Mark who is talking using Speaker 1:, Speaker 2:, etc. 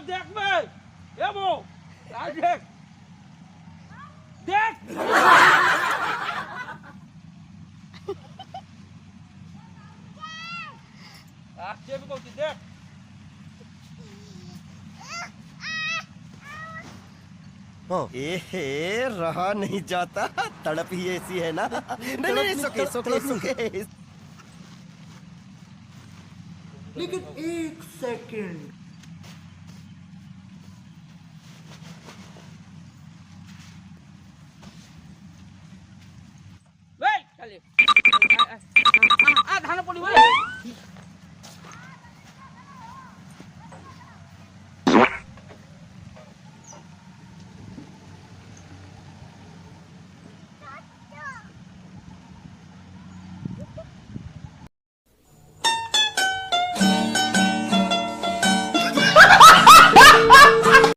Speaker 1: देख बे ये वो देख देख आखिर भी कौन सी देख
Speaker 2: ए रहा नहीं जाता, तड़प ही ऐसी है ना। नहीं नहीं सुके सुके सुके।
Speaker 3: लेकिन एक सेकंड,